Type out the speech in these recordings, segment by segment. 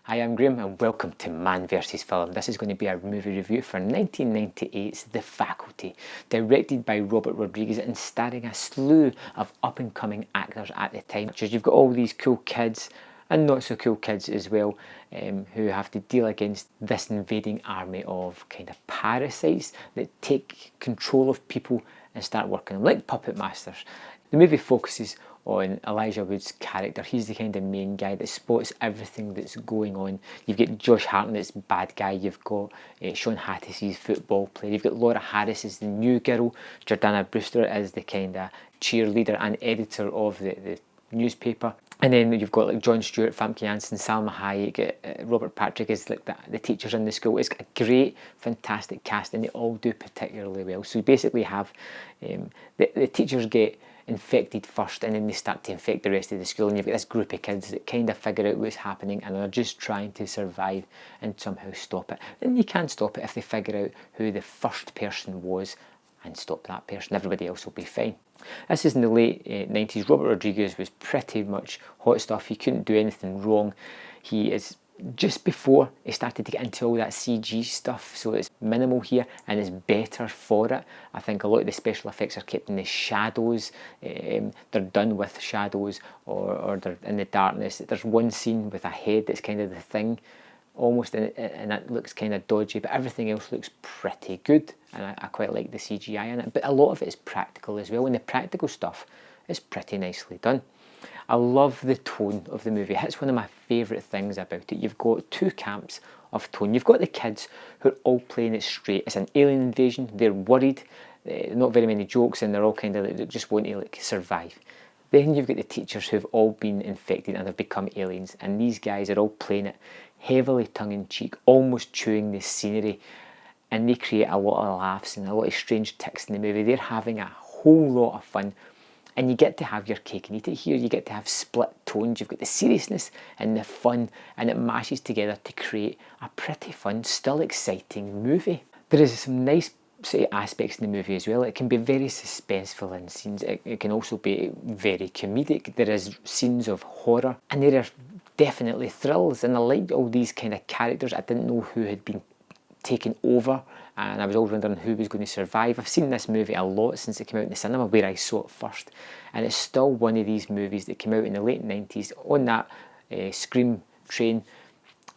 Hi, I'm Graham and welcome to Man vs Film. This is going to be a movie review for 1998's The Faculty, directed by Robert Rodriguez and starring a slew of up-and-coming actors at the time. You've got all these cool kids and not so cool kids as well, who have to deal against this invading army of kind of parasites that take control of people and start working them like puppet masters. The movie focuses on Elijah Wood's character. He's the kind of main guy that spots everything that's going on. You've got Josh Hartnett's bad guy, you've got Sean Hattese's football player, you've got Laura Harris as the new girl, Jordana Brewster as the kind of cheerleader and editor of the newspaper. And then you've got like Jon Stewart, Famke Janssen, Salma Hayek, Robert Patrick is like the teachers in the school. It's a great, fantastic cast and they all do particularly well. So you basically have the teachers get infected first and then they start to infect the rest of the school, and you've got this group of kids that kind of figure out what's happening and are just trying to survive and somehow stop it. And you can stop it if they figure out who the first person was and stop that person. Everybody else will be fine. This is in the late 90s. Robert Rodriguez was pretty much hot stuff. He couldn't do anything wrong. He is just before he started to get into all that CG stuff, so it's minimal here and it's better for it. I think a lot of the special effects are kept in the shadows. They're done with shadows or they're in the darkness. There's one scene with a head that's kind of the thing almost, and that looks kind of dodgy, but everything else looks pretty good, and I quite like the CGI in it. But a lot of it is practical as well, and the practical stuff is pretty nicely done. I love the tone of the movie. It's one of my favourite things about it. You've got two camps of tone. You've got the kids who are all playing it straight. It's an alien invasion. They're worried. Not very many jokes, and they're all kind of like, just want to like survive. Then you've got the teachers who've all been infected and have become aliens, and these guys are all playing it heavily tongue-in-cheek, almost chewing the scenery, and they create a lot of laughs and a lot of strange tics in the movie. They're having a whole lot of fun. And you get to have your cake and eat it here. You get to have split tones. You've got the seriousness and the fun, and it mashes together to create a pretty fun, still exciting movie. There is some nice sort of aspects in the movie as well. It can be very suspenseful in scenes. It can also be very comedic. There is scenes of horror, and there are definitely thrills. And I liked all these kind of characters. I didn't know who had been taken over, and I was always wondering who was going to survive. I've seen this movie a lot since it came out in the cinema where I saw it first, and it's still one of these movies that came out in the late 90s on that Scream train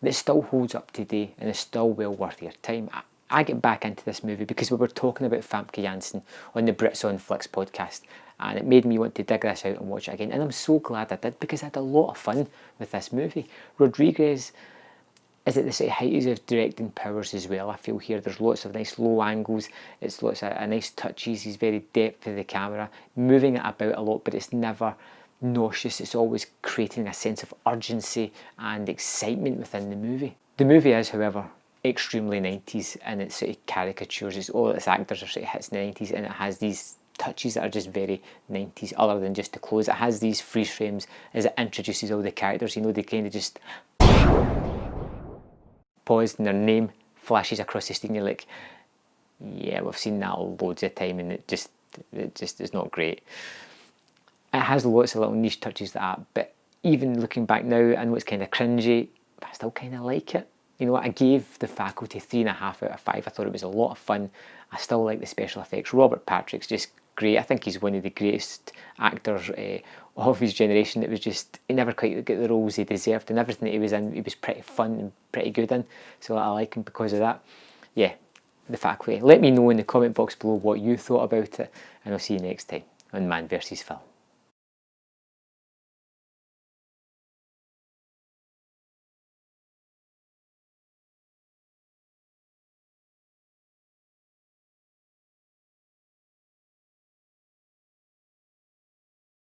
that still holds up today and is still well worth your time. I get back into this movie because we were talking about Famke Janssen on the Brits on Flicks podcast, and it made me want to dig this out and watch it again, and I'm so glad I did because I had a lot of fun with this movie. Rodriguez is at the sort of height of directing powers as well. I feel here there's lots of nice low angles, it's lots of nice touches. He's very depth of the camera, moving it about a lot, but it's never nauseous. It's always creating a sense of urgency and excitement within the movie. The movie is, however, extremely 90s, and its sort of caricatures. It's all its actors are sort of hits in the 90s, and it has these touches that are just very 90s, other than just the clothes. It has these freeze frames as it introduces all the characters. You know, they kind of just paused and their name flashes across the screen. You're like, yeah, we've seen that loads of time, and it just is not great. It has lots of little niche touches that, but even looking back now, I know it's kind of cringy, but I still kind of like it. You know, I gave The Faculty 3.5 out of 5. I thought it was a lot of fun. I still like the special effects. Robert Patrick's just great. I think he's one of the greatest actors of his generation. It was just, he never quite got the roles he deserved, and everything that he was in, he was pretty fun and pretty good in. So I like him because of that. Yeah, The Faculty. Let me know in the comment box below what you thought about it, and I'll see you next time on Man vs Film.